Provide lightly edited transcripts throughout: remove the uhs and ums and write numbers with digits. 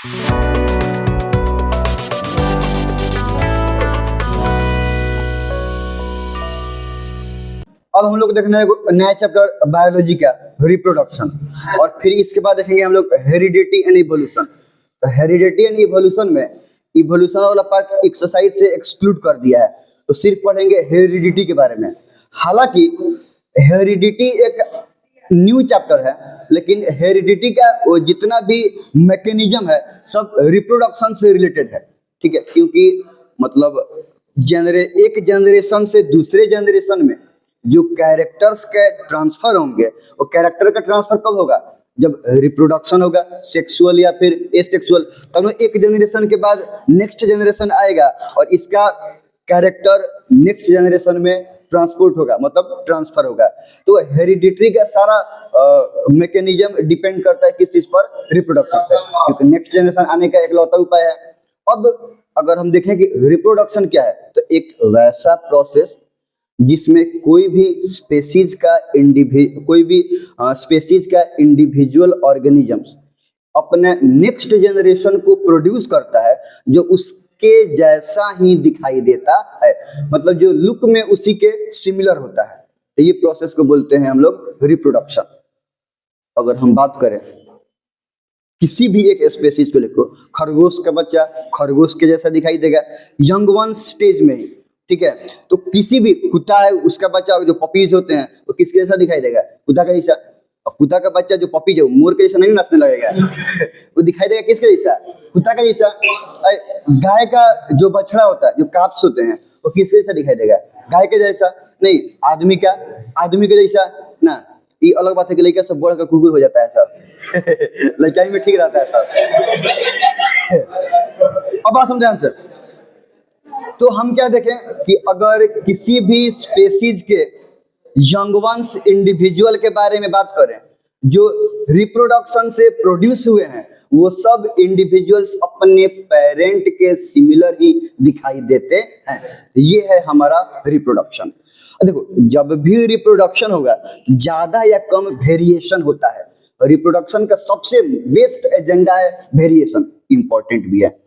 अब हम लोग देखना है नया चैप्टर बायोलॉजी का रिप्रोडक्शन, और फिर इसके बाद देखेंगे हम लोग हेरिडिटी एंड इवोल्यूशन। तो हेरिडिटी एंड इवोल्यूशन में इवोल्यूशन वाला पार्ट एक्सरसाइज से एक्सक्लूड कर दिया है, तो सिर्फ पढ़ेंगे हेरिडिटी के बारे में। हालांकि हेरिडिटी एक न्यू चैप्टर है, लेकिन हेरिडिटी का वो जितना भी मैकेनिज्म है सब रिप्रोडक्शन से रिलेटेड है, ठीक है। क्योंकि मतलब एक जनरेशन से दूसरे जनरेशन में जो कैरेक्टर्स के ट्रांसफर होंगे, वो कैरेक्टर का ट्रांसफर कब होगा? जब रिप्रोडक्शन होगा, सेक्सुअल या फिर एसेक्सुअल, तब एक जनरेशन के बाद नेक्स्ट जनरेशन आएगा और इसका कैरेक्टर नेक्स्ट जनरेशन में ट्रांसपोर्ट होगा, मतलब ट्रांसफर होगा। तो हेरिडिटरी का सारा मैकेनिज्म डिपेंड करता है किस चीज पर? रिप्रोडक्शन पे, क्योंकि नेक्स्ट जनरेशन आने का एकलौता उपाय है। अब अगर हम देखें कि रिप्रोडक्शन क्या है, तो एक वैसा प्रोसेस जिसमें कोई भी स्पेसीज का इंडिविजुअल ऑर्गेनिजम्स अपने नेक्स्ट जनरेशन को प्रोड्यूस करता है जो उसके जैसा ही दिखाई देता है, मतलब जो लुक में उसी के सिमिलर होता है। तो ये प्रोसेस को बोलते हैं हम लोग रिप्रोडक्शन। अगर हम बात करें किसी भी एक स्पेसीज को, लिखो खरगोश का बच्चा खरगोश के जैसा दिखाई देगा यंग वन स्टेज में ही, ठीक है। तो किसी भी कुत्ता है उसका बच्चा जो पपीज होते हैं वो किसके जैसा दिखाई देगा? कुत्ता का जैसा। अब कुत्ता का बच्चा जो पपी जो मोर के जैसा नहीं नाचने लगेगा वो दिखाई देगा किसके जैसा? कुत्ता का जैसा। गाय का जो बछड़ा होता है, जो काप्स होते हैं, वो किसके जैसा दिखाई देगा? गाय के जैसा नहीं। आदमी के जैसा ना। ये अलग बात है कि लड़का सब बढ़ कर कुकुर हो जाता है सब लड़का में ठीक रहता है सब। अब बात समझे हमसे। तो हम क्या देखें कि अगर किसी भी स्पेसीज के यंग वंस इंडिविजुअल के बारे में बात करें जो रिप्रोडक्शन से प्रोड्यूस हुए हैं, वो सब इंडिविजुअल्स अपने पेरेंट के सिमिलर ही दिखाई देते हैं। ये है हमारा रिप्रोडक्शन। देखो, जब भी रिप्रोडक्शन होगा ज्यादा या कम वेरिएशन होता है। रिप्रोडक्शन का सबसे बेस्ट एजेंडा है वेरिएशन, इंपॉर्टेंट भी है,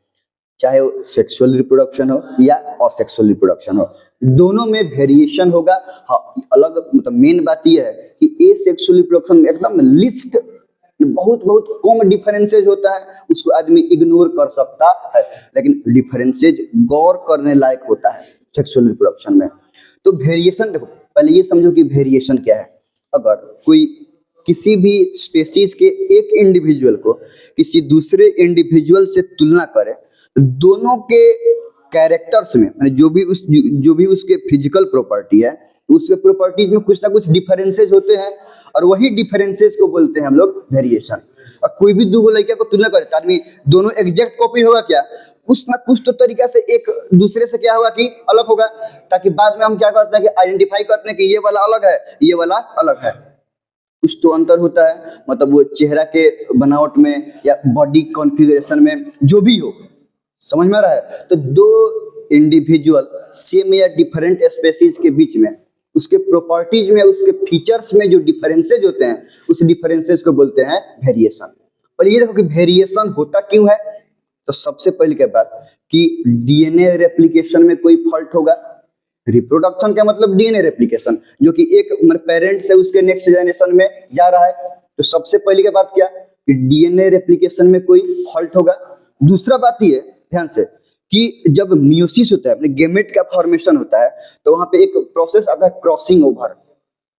चाहे वो सेक्सुअल रिप्रोडक्शन हो या असेक्सुअल रिप्रोडक्शन हो, दोनों में वेरिएशन होगा। हाँ, अलग मतलब मेन बात यह है कि एसेक्सुअल रिप्रोडक्शन में एकदम लिस्ट बहुत कम डिफरेंसेज होता है, उसको आदमी इग्नोर कर सकता है, लेकिन डिफरेंसेज गौर करने लायक होता है सेक्सुअल रिप्रोडक्शन में। तो वेरिएशन देखो, पहले ये समझो कि वेरिएशन क्या है। अगर कोई किसी भी स्पेसीज के एक इंडिविजुअल को किसी दूसरे इंडिविजुअल से तुलना करे, दोनों के कैरेक्टर्स में जो भी उसके फिजिकल प्रॉपर्टी है, उसके प्रॉपर्टीज में कुछ ना कुछ डिफरेंसेस होते हैं, और वही डिफरेंसेस को बोलते हैं हम लोग वेरिएशन। और कोई भी दो लड़कियों को तुलना करे तो आदमी दोनों एग्जैक्ट कॉपी होगा क्या? कुछ ना कुछ तो तरीका से एक दूसरे से क्या होगा कि अलग होगा, ताकि बाद में हम क्या करते हैं कि आइडेंटिफाई करते हैं कि ये वाला अलग है, ये वाला अलग है। कुछ तो अंतर होता है, मतलब वो चेहरा के बनावट में या बॉडी कॉन्फ़िगरेशन में, जो भी हो, समझ में आ रहा है। तो दो इंडिविजुअल सेम या डिफरेंट स्पेसीज के बीच में उसके प्रॉपर्टीज में, उसके फीचर्स में जो डिफरेंसेज होते हैं, उस डिफरेंसेज को बोलते हैं वेरिएशन। और ये देखो कि वेरिएशन होता क्यों है। तो सबसे पहले क्या बात कि डीएनए रेप्लिकेशन में कोई फॉल्ट होगा। रिप्रोडक्शन का मतलब डीएनए रेप्लिकेशन, जो कि एक पेरेंट से उसके नेक्स्ट जनरेशन में जा रहा है। तो सबसे पहले की बात क्या कि डीएनए रेप्लिकेशन में कोई फॉल्ट होगा। दूसरा बात ये ध्यान से कि जब मियोसिस होता है, अपने गेमेट का फॉर्मेशन होता है, तो वहां पे एक प्रोसेस आता है क्रॉसिंग ओवर,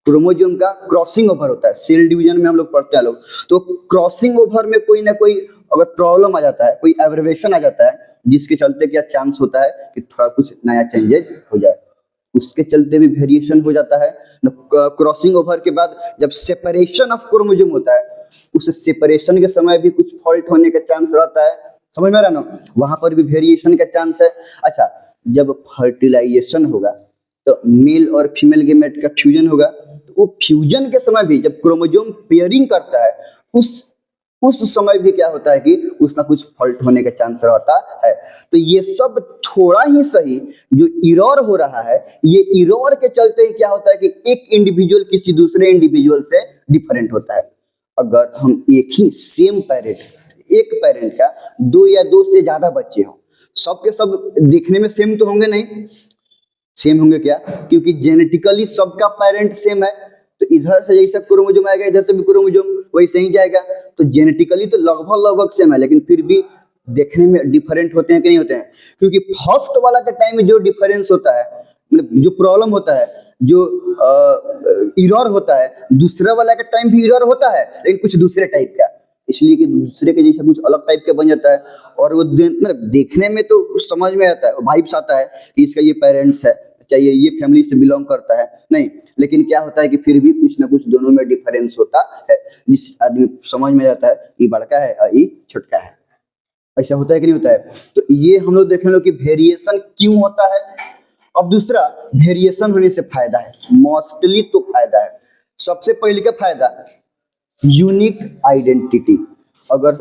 क्रोमोसोम का क्रॉसिंग ओवर होता है। सेल डिवीजन में हम लोग पढ़ते हैं लोग। तो क्रॉसिंग ओवर में कोई ना कोई अगर प्रॉब्लम आ जाता है, कोई एब्रिविएशन आ जाता है, जिसके चलते क्या चांस होता है कि थोड़ा कुछ नया चेंजेस हो जाए, उसके चलते भी वेरिएशन हो जाता है। क्रॉसिंग ओवर के बाद जब सेपरेशन ऑफ क्रोमोसोम होता है, उस सेपरेशन के समय भी कुछ फॉल्ट होने का चांस रहता है। समझ में आ रहा ना? वहां पर भी वेरिएशन का चांस है। अच्छा, जब फर्टिलाइजेशन होगा तो मेल और फीमेल गेमेट का फ्यूजन होगा, तो वो फ्यूजन के समय भी जब क्रोमोसोम पेयरिंग करता है, उस समय भी क्या होता है कि कुछ ना कुछ फॉल्ट होने का चांस रहता है। तो ये सब थोड़ा ही सही जो इरर हो रहा है, ये इरर के चलते ही क्या होता है कि एक इंडिविजुअल किसी दूसरे इंडिविजुअल से डिफरेंट होता है। अगर हम एक ही सेम पैरेट एक पेरेंट का दो या दो से ज्यादा बच्चे हों, सबके सब दिखने में सेम तो होंगे नहीं, सेम होंगे क्या, क्योंकि जेनेटिकली सबका पेरेंट सेम है, तो इधर से जैसा क्रोमोसोम आएगा इधर से भी क्रोमोसोम वैसे ही जाएगा, तो जेनेटिकली तो लगभग लगभग सेम है, लेकिन फिर भी देखने में डिफरेंट होते हैं कि नहीं होते हैं, क्योंकि फर्स्ट वाला के टाइम में जो डिफरेंस होता है, मतलब जो प्रॉब्लम होता है, जो इरर होता है, दूसरा वाला के टाइम भी इरर होता है लेकिन कुछ दूसरे टाइप का, इसलिए कि दूसरे के जैसा कुछ अलग टाइप का बन जाता है, और वो मतलब देखने में तो समझ में आता है, वाइब्स आता है कि इसका ये पेरेंट्स है, चाहिए ये फैमिली से बिलोंग करता है, नहीं, लेकिन क्या होता है कि फिर भी कुछ ना कुछ दोनों में डिफरेंस होता है, जिस आदमी समझ में आता है ये बड़का है और ये छोटका है, ऐसा होता है कि नहीं होता है। तो ये हम लोग देखें लो कि वेरिएशन क्यों होता है। अब दूसरा, वेरिएशन होने से फायदा है, मोस्टली तो फायदा है। सबसे पहले का फायदा, यूनिक आइडेंटिटी। अगर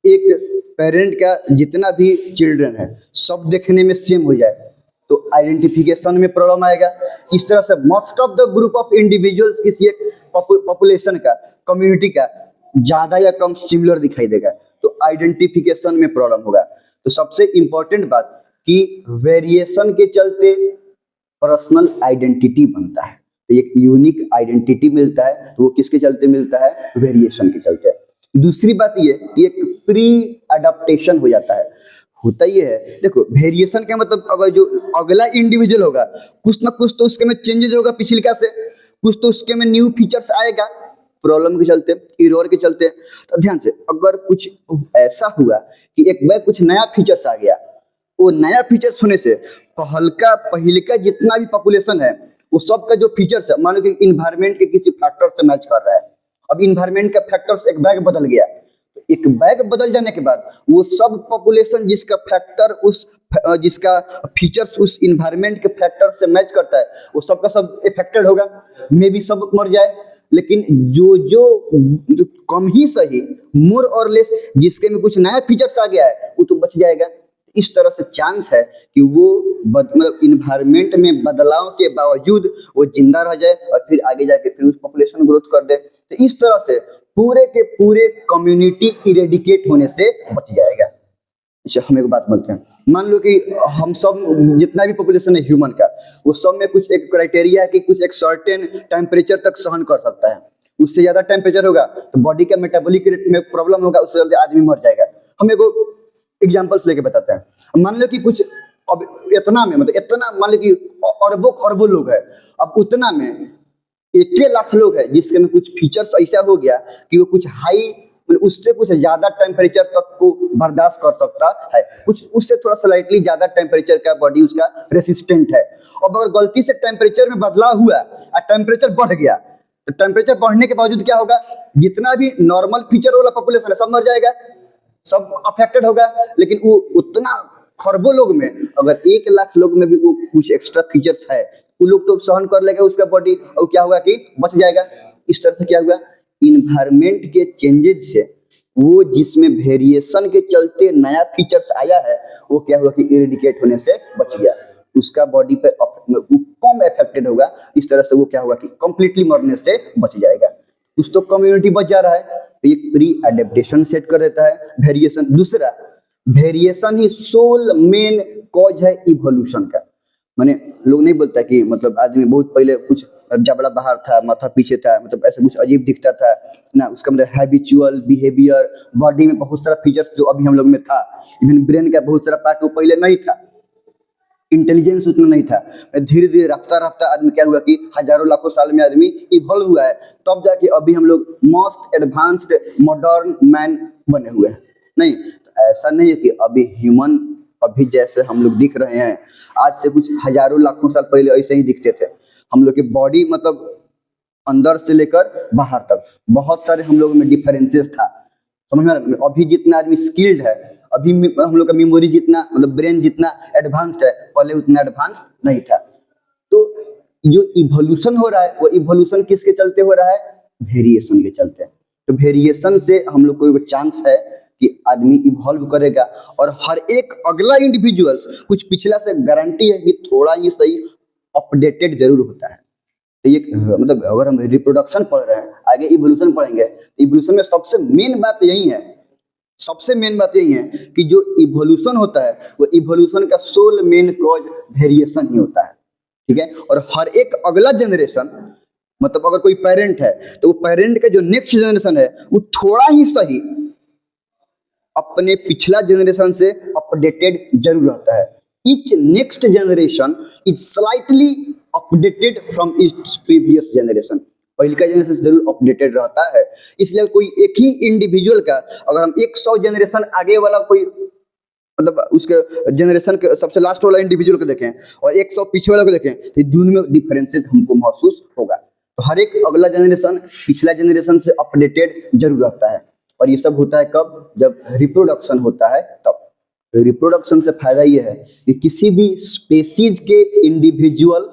एक पेरेंट का जितना भी चिल्ड्रन है सब देखने में सेम हो जाए तो आइडेंटिफिकेशन में प्रॉब्लम आएगा। इस तरह से most of the group of individuals किसी एक पॉपुलेशन का, कम्युनिटी का ज्यादा या कम सिमिलर दिखाई देगा, तो आइडेंटिफिकेशन में प्रॉब्लम होगा। तो सबसे इंपॉर्टेंट बात कि वेरिएशन के चलते पर्सनल आइडेंटिटी बनता है, तो एक यूनिक आइडेंटिटी मिलता है, तो वो किसके चलते मिलता है, वेरिएशन के चलते। दूसरी बात ये कि एक प्री अडेप्टेशन हो जाता है। होता ये है, देखो वेरिएशन का मतलब अगर जो अगला इंडिविजुअल होगा कुछ ना कुछ तो उसके में चेंजेस होगा पिछलिका से, कुछ तो उसके में न्यू फीचर्स आएगा प्रॉब्लम के चलते, इरर के चलते। तो ध्यान से, अगर कुछ ऐसा हुआ कि एक बार कुछ नया फीचर्स आ गया, वो नया फीचर्स होने से पहले का जितना भी पॉपुलेशन है वो सब का जो फीचर्स है, मान लो कि इन्वायरमेंट के किसी फैक्टर से मैच कर रहा है, अब इन्वायरमेंट का फैक्टर्स एक बैग बदल गया, एक बैग बदल जाने के बाद वो सब पॉपुलेशन जिसका फैक्टर जिसका फीचर्स उस इन्वायरमेंट के फैक्टर से मैच करता है वो सब का सब इफेक्टेड होगा, मे भी सब मर जाए, लेकिन जो जो कम ही सही, मोर और लेस जिसके में कुछ नया फीचर्स आ गया है वो तो बच जाएगा। इस तरह से चांस है कि वो मतलब इन्वायरमेंट में बदलाव के बावजूद वो जिंदा रह जाए और फिर आगे जाके फिर उस पॉपुलेशन ग्रोथ कर दे। तो इस तरह से पूरे के पूरे कम्युनिटी इरेडिकेट होने से बच जाएगा। अच्छा, हम एक बात बोलते हैं, मान लो कि हम सब जितना भी पॉपुलेशन है ह्यूमन का, वो सब में कुछ एक क्राइटेरिया है कि कुछ एक सर्टेन टेम्परेचर तक सहन कर सकता है, उससे ज्यादा टेम्परेचर होगा तो बॉडी के मेटाबॉलिक रेट में प्रॉब्लम होगा, उससे जल्दी आदमी मर जाएगा। हम एक एग्जांपल्स लेके बताते हैं। मान लो कि कुछ अब इतना में, मतलब इतना मान लो कि अरबों खरबों लोग है, अब उतना में 1 लाख लोग है जिसके में कुछ फीचर्स ऐसा हो गया कि वो कुछ हाई, उससे कुछ ज्यादा टेम्परेचर तक को बर्दाश्त कर सकता है, कुछ उससे थोड़ा स्लाइटली ज्यादा टेम्परेचर का बॉडी उसका रेसिस्टेंट है। अब अगर गलती से टेम्परेचर में बदलाव हुआ और टेम्परेचर बढ़ गया, तो टेम्परेचर बढ़ने के बावजूद क्या होगा, जितना भी नॉर्मल फीचर वाला पॉपुलेशन है सब मर जाएगा, सब अफेक्टेड होगा। लेकिन वो उतना खरबों लोग में अगर 1 लाख लोग में भी वो कुछ एक्स्ट्रा फीचर्स है, वो लोग तो सहन कर लेगा उसका बॉडी, और क्या होगा कि बच जाएगा। इस तरह से क्या हुआ, इन्वायरमेंट के चेंजेस से वो जिसमें वेरिएशन के चलते नया फीचर्स आया है वो क्या हुआ कि इरेडिकेट होने से बच गया, उसका बॉडी पे कम इफेक्टेड होगा। इस तरह से वो क्या हुआ कि कंप्लीटली मरने से बच जाएगा, कुछ तो कम्युनिटी बच जा रहा है। तो ये प्री एडेप्टेशन सेट कर देता है वेरिएशन। दूसरा, वेरिएशन ही सोल मेन कॉज है इवोल्यूशन का। माने लोग नहीं बोलता कि मतलब आदमी बहुत पहले कुछ जबड़ा बाहर था, माथा पीछे था, मतलब ऐसा कुछ अजीब दिखता था ना, उसका मतलब हैबिचुअल बिहेवियर, बॉडी में बहुत सारा फीचर्स जो अभी हम लोग में था, इवन ब्रेन का बहुत सारा पार्ट वो पहले नहीं था, इंटेलिजेंस उतना नहीं था। धीरे धीरे रफ्ता रफ्ता आदमी क्या हुआ कि हजारों लाखों साल में आदमी इवॉल्व हुआ है, तब जाके अभी हम लोग मोस्ट एडवांस्ड मॉडर्न मैन बने हुए हैं। नहीं, तो ऐसा नहीं है कि अभी ह्यूमन अभी जैसे हम लोग दिख रहे हैं, आज से कुछ हजारों लाखों साल पहले ऐसे ही दिखते थे। हम लोग की बॉडी मतलब अंदर से लेकर बाहर तक बहुत सारे हम लोगों में डिफरेंसेस था, समझ में। अभी जितना आदमी स्किल्ड है, अभी हम लोग का मेमोरी जितना, मतलब ब्रेन जितना एडवांस्ड है, पहले उतना एडवांस नहीं था। तो जो इवोल्यूशन हो रहा है वो इवोल्यूशन किसके चलते हो रहा है, वेरिएशन के चलते। तो वेरिएशन से हम लोग को एक चांस है कि आदमी इवॉल्व करेगा, और हर एक अगला इंडिविजुअल कुछ पिछला से गारंटी है कि थोड़ा ही सही अपडेटेड जरूर होता है। तो ये मतलब अगर हम रिप्रोडक्शन पढ़ रहे हैं, आगे इवोल्यूशन पढ़ेंगे, इवोल्यूशन में सबसे मेन बात यही है, सबसे मेन बात यही है कि जो इवोल्यूशन होता है वो इवोल्यूशन का सोल मेन कॉज वेरिएशन ही होता है, ठीक है। और हर एक अगला जनरेशन, मतलब अगर कोई पेरेंट है तो वो पेरेंट का जो नेक्स्ट जनरेशन है वो थोड़ा ही सही अपने पिछला जनरेशन से अपडेटेड जरूर रहता है। Each next generation is slightly updated from its previous generation. पहले का जनरेशन जरूर अपडेटेड रहता है। इसलिए कोई एक ही इंडिविजुअल का अगर हम 100 जनरेशन आगे वाला कोई, मतलब उसके जनरेशन के सबसे लास्ट वाला इंडिविजुअल को देखें और 100 पीछे वाला को देखें तो दोनों में डिफरेंसेस हमको महसूस होगा। तो हर एक अगला जनरेशन पिछला जनरेशन से अपडेटेड जरूर रहता है। और ये सब होता है कब? जब रिप्रोडक्शन होता है तब। तो रिप्रोडक्शन से फायदा ये है कि किसी भी स्पेसीज के इंडिविजुअल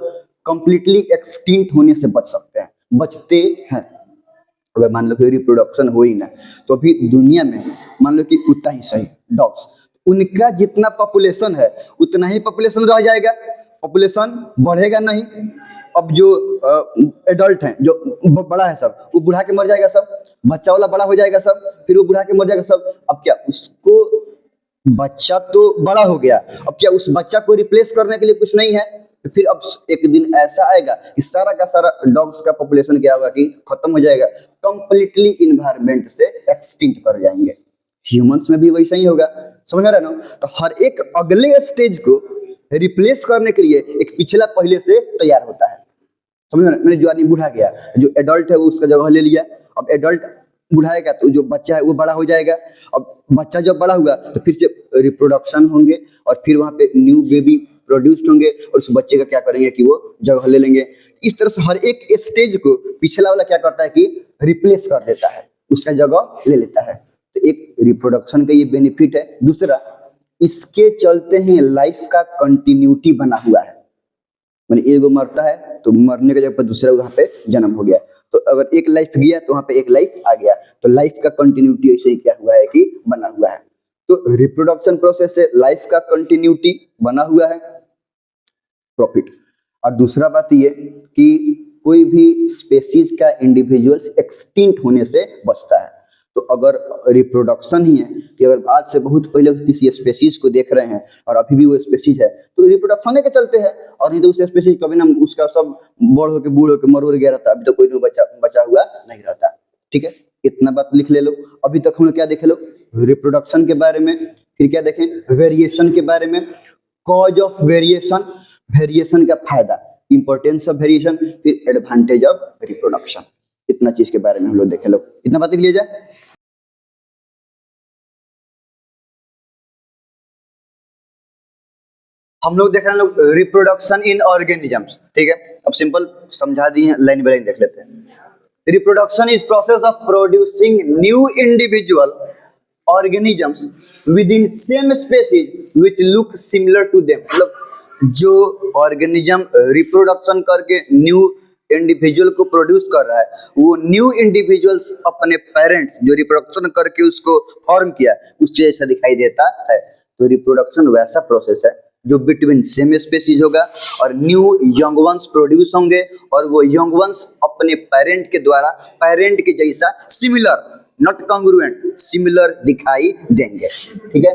कंप्लीटली एक्सटिंक्ट होने से बच सकते हैं, बचते हैं। अगर मान लो कि रिप्रोडक्शन हो ही ना तो अभी दुनिया में मान लो कि कुत्ता ही सही, डॉग्स, उनका जितना पॉपुलेशन है उतना ही पॉपुलेशन रह जाएगा, पॉपुलेशन बढ़ेगा नहीं। अब जो एडल्ट हैं, जो बड़ा है सब, वो बुढ़ा के मर जाएगा सब, बच्चा वाला बड़ा हो जाएगा सब, फिर वो बुढ़ा के मर जाएगा सब। अब क्या उसको, बच्चा तो बड़ा हो गया, अब क्या उस बच्चा को रिप्लेस करने के लिए कुछ नहीं है? तो फिर अब एक दिन ऐसा आएगा कि सारा का सारा डॉग्स का पॉपुलेशन क्या होगा कि खत्म हो जाएगा, कंप्लीटली इन्वायरमेंट से एक्सटिंक्ट कर जाएंगे। ह्यूमंस में भी वैसा ही होगा, समझ रहे ना? तो हर एक अगले स्टेज को रिप्लेस करने के लिए एक पिछला पहले से तैयार होता है, समझ रहे? मैंने जो आदमी बूढ़ा गया, जो एडल्ट है वो उसका जगह ले लिया, अब एडल्ट बुढ़ाएगा तो जो बच्चा है वो बड़ा हो जाएगा। अब बच्चा जब बड़ा हुआ तो फिर से रिप्रोडक्शन होंगे और फिर वहां पे न्यू बेबी प्रोड्यूस्ड होंगे और उस बच्चे का क्या करेंगे कि वो जगह ले लेंगे। इस तरह से हर एक स्टेज को पिछला वाला क्या करता है कि रिप्लेस कर देता है, उसका जगह ले लेता है। तो एक रिप्रोडक्शन का ये बेनिफिट है। दूसरा, इसके चलते ही लाइफ का कंटिन्यूटी बना हुआ है। मैंने एक मरता है तो मरने के जगह पर दूसरा वहां पे जन्म हो गया, तो अगर एक लाइफ गया तो वहां पे एक लाइफ आ गया, तो लाइफ का कंटिन्यूटी ऐसे ही क्या हुआ है कि बना हुआ है। तो रिप्रोडक्शन प्रोसेस से लाइफ का कंटिन्यूटी बना हुआ है, प्रॉफिट। और दूसरा बात ये कि कोई भी स्पेसीज का इंडिविजुअल्स एक्सटिंक्ट होने से बचता है। तो अगर रिप्रोडक्शन ही है कि अगर आज से बहुत पहले किसी स्पेसीज को देख रहे हैं और अभी भी वो स्पेसीज है तो रिप्रोडक्शन के चलते है, और नहीं तो उस स्पेसीज कभी ना उसका सब बड़ होके बूढ़ होके मर गया रहता, अभी तो कोई बचा हुआ नहीं रहता। ठीक है, इतना बात लिख ले लो। अभी तक हम लोग क्या देखे लो? रिप्रोडक्शन के बारे में, फिर क्या देखें? वेरिएशन के बारे में, कॉज ऑफ वेरिएशन, वेरिएशन का फायदा, इंपॉर्टेंस ऑफ वेरिएशन, फिर एडवांटेज ऑफ रिप्रोडक्शन। इतना चीज के बारे में हम लोग देखे लो। इतना बात लिख लिया जाए। हम लोग देख रहे हैं रिप्रोडक्शन इन ऑर्गेनिजम्स, ठीक है। अब सिंपल समझा दिए, लाइन बाय लाइन देख लेते हैं। Reproduction is process of producing new individual organisms within same species which look similar to them. मतलब जो ऑर्गेनिज्म रिप्रोडक्शन करके न्यू इंडिविजुअल को प्रोड्यूस कर रहा है, वो न्यू इंडिविजुअल्स अपने पेरेंट्स जो रिप्रोडक्शन करके उसको फॉर्म किया उससे ऐसा दिखाई देता है। तो रिप्रोडक्शन वैसा प्रोसेस है जो बिटवीन सेम स्पेसीज होगा और न्यू यंग वंस प्रोड्यूस होंगे और वो यंग वंस अपने पेरेंट के द्वारा पेरेंट के जैसा सिमिलर, नॉट कॉन्ग्रुएंट, सिमिलर दिखाई देंगे। ठीक है।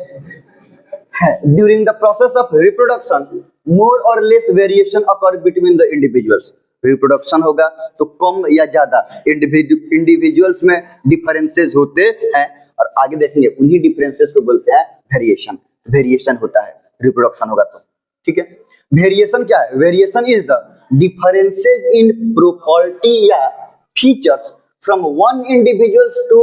During the process of reproduction more और less variation occur between the individuals. Reproduction होगा तो कम या ज्यादा इंडिविजुअल्स में डिफरेंसेस होते हैं, और आगे देखेंगे उन्हीं डिफरेंसेस को बोलते हैं वेरिएशन। वेरिएशन होता है रिप्रोडक्शन होगा तो, ठीक है। वेरिएशन क्या है? Variation is the differences in property या features from one individuals to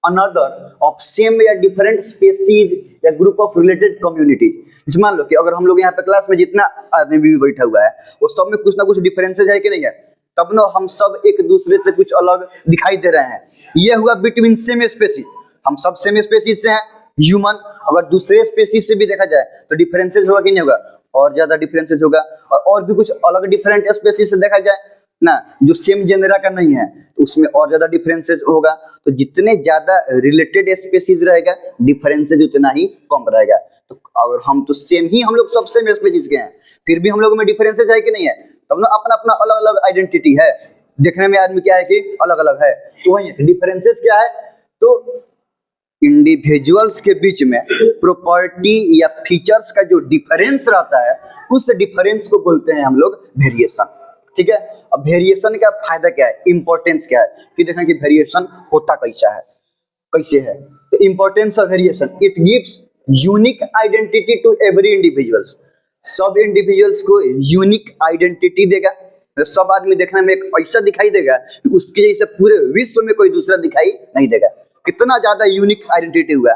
another of same या डिफरेंट स्पेसीज या ग्रुप ऑफ रिलेटेड कम्युनिटीज। मान लो कि अगर हम लोग यहाँ पे क्लास में जितना आदमी भी बैठा हुआ है वो सब में कुछ ना कुछ डिफरेंसेज है कि नहीं है, तब ना हम सब एक दूसरे से कुछ अलग दिखाई दे रहे हैं। ये हुआ बिटवीन सेम स्पेसीज, हम सब सेम स्पेसीज से हैं ह्यूमन। अगर दूसरे स्पेसीज से भी देखा जाए तो डिफरेंसेज होगा कि नहीं होगा? और ज्यादा डिफरेंसेज होगा। और भी कुछ अलग डिफरेंट स्पेसीज से देखा जाए ना, जो सेम जेनरा का नहीं है, तो उसमें और ज्यादा डिफरेंसेज होगा। तो जितने ज्यादा रिलेटेड स्पेसीज रहेगा डिफरेंसेज उतना ही कम रहेगा। तो अगर हम तो सेम ही, हम लोग सब सेम स्पेसीज के हैं, फिर भी हम लोगों में डिफरेंसेज है कि नहीं है? तब ना अपना अपना अलग अलग आइडेंटिटी है, देखने में आदमी क्या है कि अलग अलग है। तो वही डिफरेंसेज क्या है? तो इंडिविजुअल्स के बीच में प्रॉपर्टी या फीचर्स का जो डिफरेंस रहता है, उस डिफरेंस को बोलते हैं हम लोग वेरिएशन। ठीक है, अब वेरिएशन का फायदा क्या है, इंपॉर्टेंस क्या है कि देखें कि वेरिएशन होता कैसा है, कैसे है। तो importance of variation, it gives unique identity to every individuals. सब इंडिविजुअल्स को यूनिक आइडेंटिटी देगा, तो सब आदमी देखने में एक ऐसा दिखाई देगा कि उसके जैसे पूरे विश्व में कोई दूसरा दिखाई नहीं देगा। कितना ज्यादा यूनिक आइडेंटिटी हुआ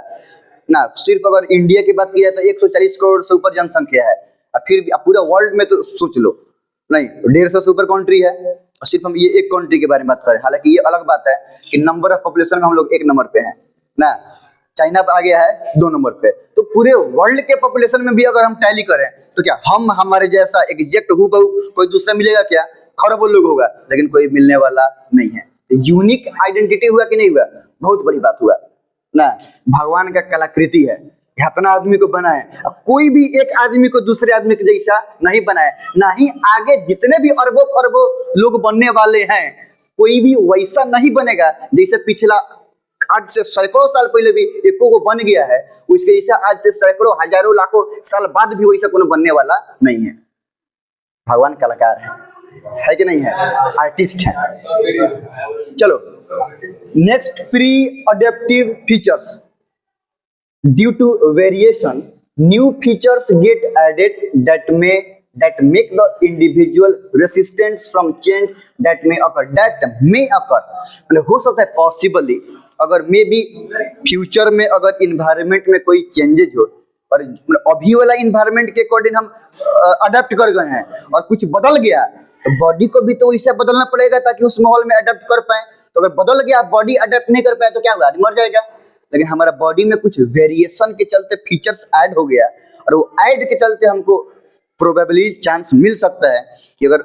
ना। सिर्फ अगर इंडिया की बात की जाए तो 140 करोड़ से ऊपर जनसंख्या है, और फिर भी पूरा वर्ल्ड में तो सोच लो, नहीं 150 से ऊपर कंट्री है, और सिर्फ हम ये एक कंट्री के बारे में बात करें। हालांकि ये अलग बात है कि नंबर ऑफ पॉपुलेशन में हम लोग 1 नंबर पे हैं ना, चाइना आ गया है 2 नंबर पे। तो पूरे वर्ल्ड के पॉपुलेशन में भी अगर हम टैली करें तो क्या हम हमारे जैसा एग्जैक्ट हूबहू कोई दूसरा मिलेगा क्या? खरबों लोग होगा, लेकिन कोई मिलने वाला नहीं है। यूनिक आइडेंटिटी हुआ कि नहीं हुआ, बहुत बड़ी बात हुआ ना। भगवान का कलाकृति है, इतना आदमी को बनाए, कोई भी एक आदमी को दूसरे आदमी के जैसा नहीं बनाए, ना ही आगे जितने भी अरबों खरबों लोग बनने वाले हैं कोई भी वैसा नहीं बनेगा जैसे पिछला आज से सैकड़ों साल पहले भी एको को बन गया है, उसके जैसा आज से सैकड़ों हजारों लाखों साल बाद भी वैसा कोनो बनने वाला नहीं है। भगवान कलाकार है कि नहीं है, आर्टिस्ट है। चलो next, pre adaptive features. Due to variation new features get added that make the individual resistant from change that may occur। मतलब हो सकता है पॉसिबली, अगर मे बी फ्यूचर में अगर इन्वायरमेंट में कोई चेंजेज हो और अभी वाला इन्वायरमेंट के अकॉर्डिंग हम अडेप्ट कर गए हैं और कुछ बदल गया, तो बॉडी को भी तो वैसे बदलना पड़ेगा ताकि उस माहौल में अडेप्ट कर पाए। तो अगर बदल गया, बॉडी अडेप्ट नहीं कर पाए तो क्या होगा, मर जाएगा। लेकिन हमारा बॉडी में कुछ वेरिएशन के चलते फीचर्स ऐड हो गया, और वो ऐड के चलते हमको प्रोबेबली चांस मिल सकता है कि अगर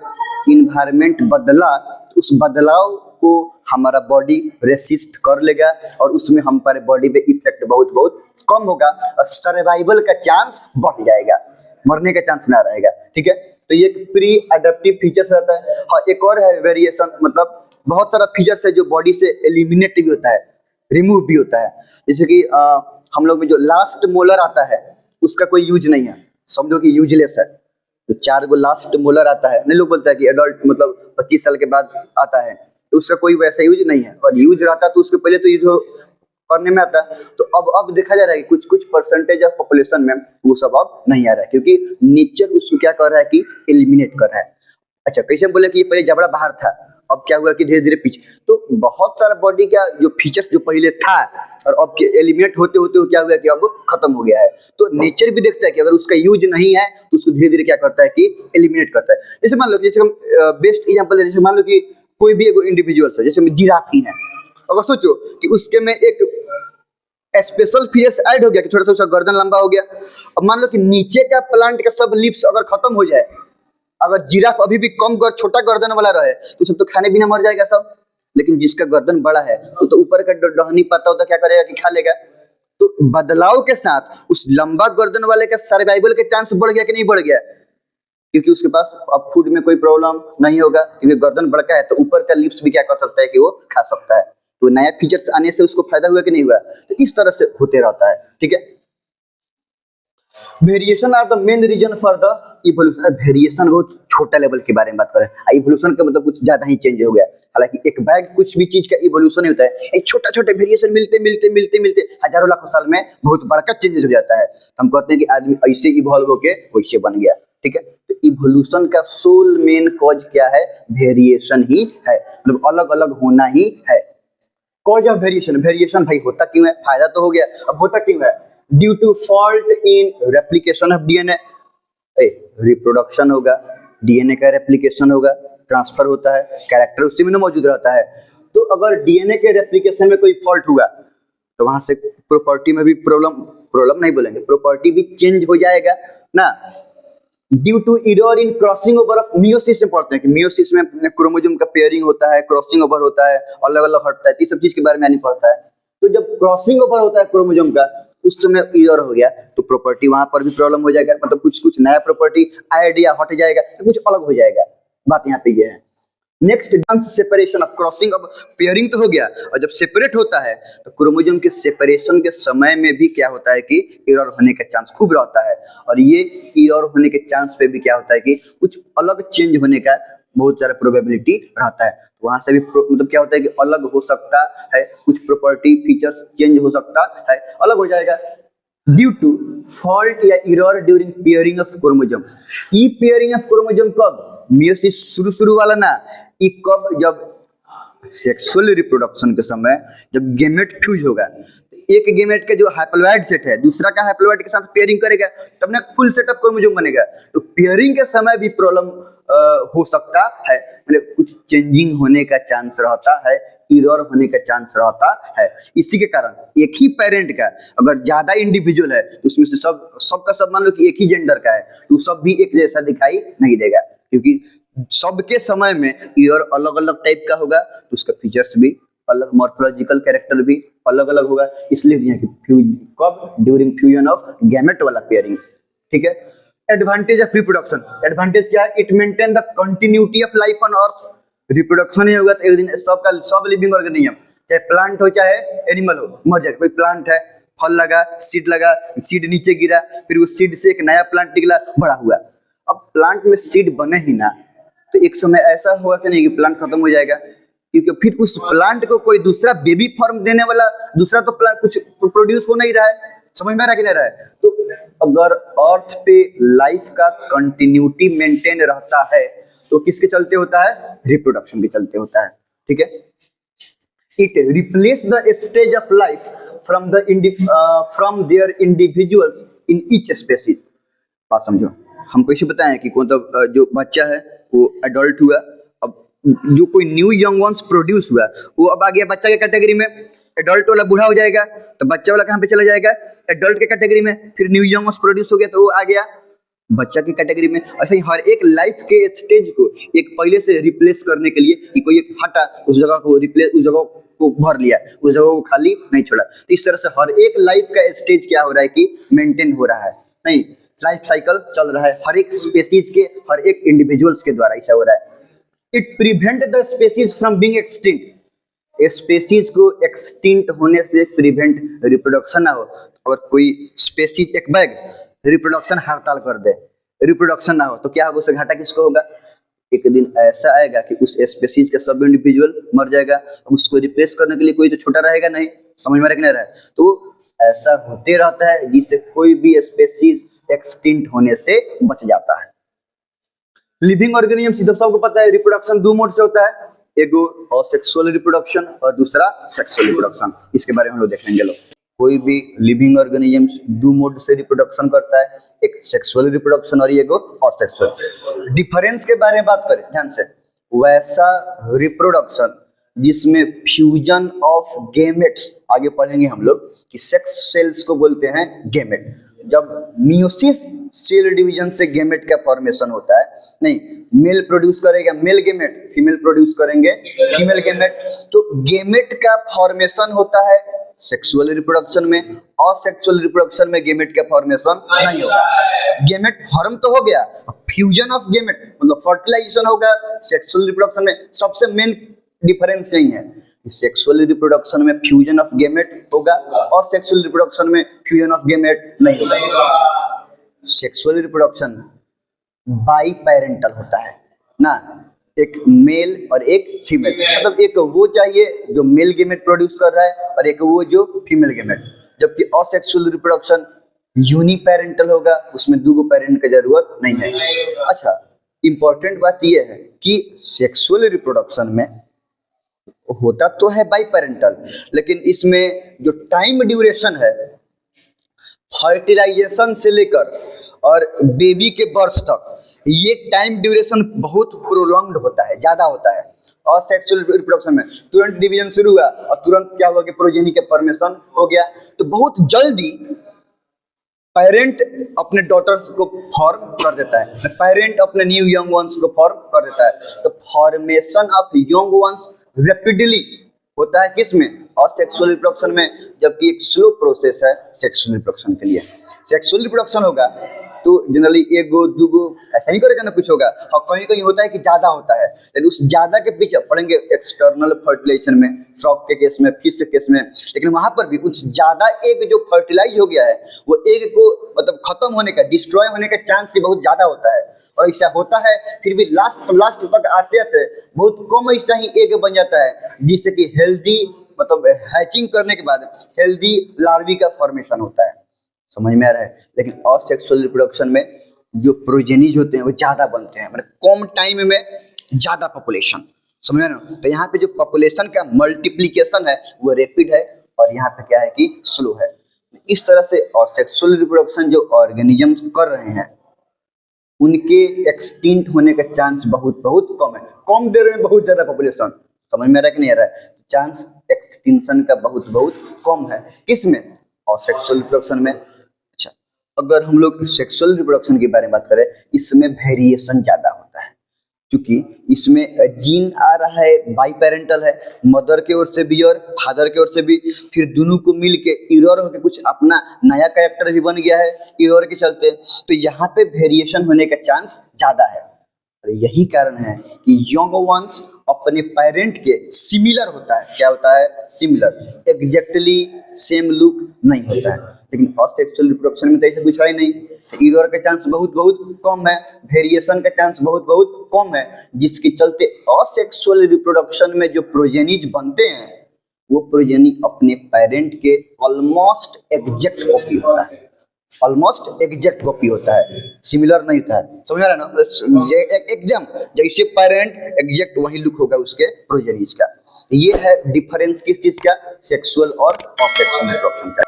इन्वायरमेंट बदला तो उस बदलाव को हमारा बॉडी रेसिस्ट कर लेगा और उसमें हमारे बॉडी पे इफेक्ट बहुत कम होगा और सर्वाइवल का चांस बढ़ जाएगा, मरने का चांस ना रहेगा। ठीक है, तो ये प्री अडेप्टिव फीचर्स रहता है। हाँ, एक और है वेरिएशन, मतलब बहुत सारा फीचर्स है जो बॉडी से एलिमिनेट भी होता है, रिमूव भी होता है। जैसे कि हम लोग में जो लास्ट मोलर आता है उसका कोई यूज नहीं है, समझो कि यूजलेस है। तो 4 गो लास्ट मोलर आता है, नहीं लोग बोलता है कि एडल्ट मतलब 25 साल के बाद आता है, तो उसका कोई वैसा यूज नहीं है, और यूज रहता तो उसके पहले तो यूज करने में आता है। तो अब देखा जा रहा है कि कुछ परसेंटेज ऑफ पॉपुलेशन में वो सब अब नहीं आ रहा है, क्योंकि नेचर उसको क्या कर रहा है कि एलिमिनेट कर रहा है। अच्छा, कैसे बोले कि ये पहले जबड़ा बाहर था, अब क्या हुआ कि धीरे धीरे पीछे, तो बहुत सारा बॉडी का जो फीचर्स जो पहले था और अब एलिमिनेट होते होते क्या हुआ कि अब खत्म हो गया है। तो नेचर भी देखता है कि अगर उसका यूज नहीं है तो उसको धीरे धीरे क्या करता है कि एलिमिनेट करता है। जैसे मान लो, जैसे हम बेस्ट एग्जांपल है, जैसे मान लो कि कोई भी एक इंडिविजुअल है, जैसे जिराफ ही है, अगर सोचो कि उसके में एक स्पेशल फीचर्स ऐड हो गया कि थोड़ा सा उसका गर्दन लंबा हो गया। अब मान लो कि नीचे का प्लांट का सब लिप्स अगर खत्म हो जाए, अगर जिराफ अभी भी छोटा गर्दन वाला रहे तो सब तो खाने बिना मर जाएगा सब, लेकिन जिसका गर्दन बड़ा है तो ऊपर का डहनी पत्ता होता क्या करेगा कि खा लेगा। तो बदलाव के साथ उस लंबा गर्दन वाले का सर्वाइवल के चांस बढ़ गया कि नहीं बढ़ गया, क्योंकि उसके पास अब फूड में कोई प्रॉब्लम नहीं होगा, क्योंकि गर्दन बड़का है तो ऊपर का लिप्स भी क्या कर सकता है कि वो खा सकता है। तो नया फीचर्स आने से उसको फायदा हुआ कि नहीं हुआ, तो इस तरह से होते रहता है। ठीक है, variation are the main reason for the evolution. Variation बहुत छोटा लेवल के बारे में बात करें, इवोल्यूशन का मतलब कुछ ज्यादा ही चेंज हो गया। हालांकि एक बैग कुछ भी चीज का इवोल्यूशन नहीं होता है, एक छोटा छोटा वेरिएशन मिलते हजारों लाखों साल में बहुत बड़का चेंजेस हो जाता है। हम कहते हैं कि आदमी ऐसे इवॉल्व होके वैसे बन गया। ठीक है, तो इवोल्यूशन का सोल मेन कॉज क्या है, वेरिएशन ही है, मतलब अलग अलग होना ही है। कॉज ऑफ वेरिएशन भाई होता क्यों है, फायदा तो हो गया, अब होता क्यों है, due to fault in replication of DNA. Reproduction होगा, डीएनए का रेप्लिकेशन होगा, ट्रांसफर होता है, कैरेक्टर उसी में मौजूद रहता है। तो अगर डीएनए के रेप्लिकेशन में कोई फॉल्ट हुआ तो वहां से प्रॉपर्टी में भी प्रॉब्लम नहीं बोलेंगे, प्रॉपर्टी भी चेंज हो जाएगा ना। Due to error in crossing over of meiosis में पढ़ते हैं कि मियोसिस में क्रोमोसोम का पेयरिंग होता है, क्रॉसिंग ओवर होता है, अलग अलग हटता है, ये सब चीज के बारे में नहीं पढ़ता है। तो जब क्रॉसिंग ओवर होता है क्रोमोसोम का, उस समय एरर हो गया तो प्रॉपर्टी वहां पर भी प्रॉब्लम हो जाएगा, मतलब कुछ नया प्रॉपर्टी ऐड या हट जाएगा, तो कुछ अलग हो जाएगा। बात यहाँ पे ये है। नेक्स्ट सेपरेशन ऑफ क्रॉसिंग, अब पेयरिंग तो हो गया, और जब सेपरेट होता है तो क्रोमोसोम के सेपरेशन के समय में भी क्या होता है कि एरर होने का चांस खूब रहता है, और ये एरर होने के चांस पे भी क्या होता है कि कुछ अलग चेंज होने का बहुत सारा प्रोबेबिलिटी रहता है। वहां से भी मतलब क्या होता है कि अलग हो सकता है, कुछ प्रॉपर्टी फीचर्स चेंज हो सकता है, अलग हो जाएगा ड्यू टू फॉल्ट या error during pairing of chromosome. E pairing of chromosome कब? मियोसिस शुरू वाला ना, ये कब? जब सेक्सुअल रिप्रोडक्शन के समय जब गेमेट फ्यूज होगा, एक गेमेट का जो हैप्लॉइड सेट है दूसरा का हैप्लॉइड के साथ पेयरिंग करेगा तब ना फुल सेट ऑफ क्रोमोसोम बनेगा। तो पेयरिंग के समय भी प्रॉब्लम हो सकता है, मतलब कुछ चेंजिंग होने का चांस रहता है, एरर होने का चांस रहता है। इसी के कारण एक ही पेरेंट का अगर ज्यादा इंडिविजुअल है तो उसमें से सबका सब मान लो कि एक ही जेंडर का है तो सब भी एक जैसा दिखाई नहीं देगा, क्योंकि सबके समय में एरर अलग अलग टाइप का होगा तो उसका फीचर्स भी अलग, मॉर्फोलॉजिकल कैरेक्टर भी अलग अलग होगा। इसलिए दिया कि कब? ड्यूरिंग फ्यूजन ऑफ गैमेट वाला पेयरिंग। ठीक है। एडवांटेज ऑफ रिप्रोडक्शन, एडवांटेज क्या है? It maintain the continuity of life on earth. Reproduction ही होगा तो एक दिन सब लिविंग ऑर्गेनिज्म, चाहे प्लांट हो चाहे एनिमल हो, मर जाएगा। कोई प्लांट है, फल लगा, सीड नीचे गिरा, फिर उस सीड से एक नया प्लांट निकला, बड़ा हुआ। अब प्लांट में सीड बने ही ना तो एक समय ऐसा होगा कि नहीं कि प्लांट खत्म हो जाएगा, क्योंकि फिर उस प्लांट को कोई दूसरा बेबी फॉर्म देने वाला दूसरा तो प्लांट कुछ प्रोड्यूस हो नहीं रहा है। समझ में आ रहा कि नहीं रहा है? तो अगर अर्थ पे लाइफ का कंटिन्यूटी मेंटेन रहता है तो किसके चलते होता है? रिप्रोडक्शन के चलते होता है। ठीक है। It replace the stage of life from their individuals in each species. बात समझो, हमको इसे बताएं कि मतलब जो बच्चा है वो एडल्ट हुआ, अब जो कोई न्यू यंग वंस प्रोड्यूस हुआ वो अब आ गया बच्चा के कैटेगरी में, एडल्ट वाला बूढ़ा हो जाएगा तो बच्चा वाला कहाँ पे चला जाएगा? एडल्ट के कैटेगरी में। फिर न्यू यंग वंस प्रोड्यूस हो गया तो वो आ गया बच्चा की कैटेगरी में। ऐसे ही हर एक लाइफ के स्टेज को एक पहले से रिप्लेस करने के लिए कि कोई एक हटा उस जगह को रिप्लेस, उस जगह को भर लिया, उस जगह को खाली नहीं छोड़ा। तो इस तरह से हर एक लाइफ का स्टेज क्या हो रहा है कि मेंटेन हो रहा है, नहीं लाइफ साइकिल चल रहा है हर एक स्पेसीज के, हर एक इंडिविजुअल्स के द्वारा ऐसा हो रहा है। It prevent the species from being extinct. Species को एक्सटिंक्ट होने से प्रिवेंट, रिप्रोडक्शन ना हो। और कोई स्पेसीज एक बैग रिप्रोडक्शन हड़ताल कर दे, रिप्रोडक्शन ना हो तो क्या होगा? उससे घाटा किसको होगा? एक दिन ऐसा आएगा कि उस स्पेसीज का सब इंडिविजुअल मर जाएगा, उसको रिप्लेस करने के लिए कोई तो छोटा रहेगा नहीं। समझ में नहीं रहा है? तो ऐसा होते रहता है जिससे कोई भी स्पेसीज एक्सटिंक्ट होने से बच जाता है। लिविंग ऑर्गेनिज्म सीधा सबको पता है रिप्रोडक्शन दो मोड से होता है, एगो असेक्सुअल रिप्रोडक्शन और दूसरा सेक्सुअल रिप्रोडक्शन। इसके बारे में हम लोग देख लेंगे। लोग कोई भी लिविंग ऑर्गेनिज्म दो मोड से रिप्रोडक्शन करता है, एक सेक्सुअल रिप्रोडक्शन और एगो असेक्सुअल। डिफरेंस के बारे में बात करें ध्यान से, वैसा रिप्रोडक्शन जिसमें फ्यूजन ऑफ गेमेट्स, आगे पढ़ेंगे हम लोग कि सेक्स सेल्स को बोलते हैं गेमेट। जब मियोसिस सेल डिवीजन से गेमेट का फॉर्मेशन होता है, नहीं मेल प्रोड्यूस करेगा मेल गेमेट, फीमेल प्रोड्यूस करेंगे फीमेल गेमेट, तो गेमेट का फॉर्मेशन होता है सेक्सुअल रिप्रोडक्शन में, और सेक्सुअल रिप्रोडक्शन में गेमेट का फॉर्मेशन नहीं होगा। गेमेट फॉर्म तो हो गया, फ्यूजन ऑफ गेमेट मतलब फर्टिलाइजेशन होगा सेक्सुअल रिप्रोडक्शन में। सबसे मेन डिफरेंस यही है, सेक्सुअल रिप्रोडक्शन में फ्यूजन ऑफ गेमेट होगा और सेक्सुअल रिप्रोडक्शन में फ्यूजन ऑफ गेमेट नहीं होगा। सेक्सुअल रिप्रोडक्शन बाई पेरेंटल होता है ना, एक मेल और एक फीमेल, मतलब एक वो चाहिए जो मेल गेमेट प्रोड्यूस कर रहा है और एक वो जो फीमेल गेमेट। जबकि असेक्सुअल रिप्रोडक्शन यूनिपेरेंटल होगा, उसमें दो पेरेंट की जरूरत नहीं है। अच्छा, इंपॉर्टेंट बात यह है कि सेक्सुअल रिप्रोडक्शन में होता तो है बाई पेरेंटल, लेकिन इसमें जो टाइम ड्यूरेशन है फर्टिलाइजेशन से लेकर और बेबी के बर्थ तक, ये टाइम ड्यूरेशन बहुत प्रोलॉन्ग्ड होता है, ज्यादा होता है। और सेक्सुअल रिप्रोडक्शन में तुरंत डिवीजन शुरू हुआ और तुरंत क्या हुआ कि प्रोजेनी के फॉर्मेशन हो गया, तो बहुत जल्दी पेरेंट अपने डॉटर्स को फॉर्म कर देता है, पेरेंट अपने न्यू यंग वंस को फॉर्म कर देता है। तो formation of young ones rapidly होता है किसमें? और सेक्सुअल रिप्रोडक्शन में, जबकि एक स्लो प्रोसेस है सेक्सुअल रिप्रोडक्शन के लिए। सेक्सुअल रिप्रोडक्शन होगा तो जनरली एगो दूगो ऐसा नहीं करेगा ना, कुछ होगा। और कहीं कहीं होता है कि ज्यादा होता है, लेकिन उस ज्यादा के पीछे पढ़ेंगे एक्सटर्नल फर्टिलाइजेशन में, फ्रॉग के केस में, फिश के केस में। लेकिन वहां पर भी उस ज्यादा एग जो फर्टिलाइज हो गया है वो एग को मतलब खत्म होने का, डिस्ट्रॉय होने का चांस बहुत ज्यादा होता है। और ऐसा होता है फिर भी लास्ट तक आते आते बहुत कम ऐसा ही एग बन जाता है, जिससे कि हेल्दी मतलब हैचिंग करने के बाद हेल्दी लार्वी का फॉर्मेशन होता है। समझ में आ रहा है। लेकिन और सेक्सुअल रिप्रोडक्शन में जो प्रोजेनीज होते हैं वो ज्यादा बनते हैं, मतलब कम टाइम में ज्यादा पॉपुलेशन। समझ में आ रहा है। तो यहाँ पे जो पॉपुलेशन का मल्टीप्लीकेशन है वो रैपिड है, और यहाँ पे क्या है कि स्लो है। इस तरह से और सेक्सुअल रिप्रोडक्शन जो ऑर्गेनिजम्स कर रहे हैं उनके एक्सटिंक्ट होने का चांस बहुत बहुत कम है। कम देर में बहुत ज्यादा पॉपुलेशन। समझ में आ रहा है कि नहीं आ रहा है। चांस एक्सटिंक्शन का बहुत बहुत कम है। किसमें? और सेक्सुअल रिप्रोडक्शन में। अच्छा, अगर हम लोग सेक्सुअल रिप्रोडक्शन के बारे में बात करें, इसमें वेरिएशन ज्यादा होता है, क्योंकि इसमें जीन आ रहा है, बाई पेरेंटल है, मदर की ओर से भी और फादर की ओर से भी, फिर दोनों को मिल के इरर होकर कुछ अपना नया कैरेक्टर भी बन गया है इरर के चलते। तो यहाँ पे वेरिएशन होने का चांस ज्यादा है। यही कारण है कि यंग वंस अपने पेरेंट के सिमिलर होता है। क्या होता है? सिमिलर। एग्जैक्टली सेम लुक नहीं होता है। लेकिन और सेक्सुअल रिप्रोडक्शन में तो ऐसा कुछ है ही नहीं। इरर का चांस बहुत बहुत कम है, वेरिएशन का चांस बहुत बहुत कम है, जिसके चलते असेक्सुअल रिप्रोडक्शन में जो प्रोजेनीज बनते हैं वो प्रोजेनी अपने पेरेंट के ऑलमोस्ट एग्जैक्ट कॉपी होता है। ऑलमोस्ट एग्जैक्ट कॉपी होता है, सिमिलर नहीं था। समझ आ रहा है ना। ये एकदम जैसे पेरेंट एग्जैक्ट वही लुक होगा उसके प्रोजेनीज का। ये है डिफरेंस किस चीज का? सेक्सुअल और असेक्सुअल रिप्रोडक्शन का।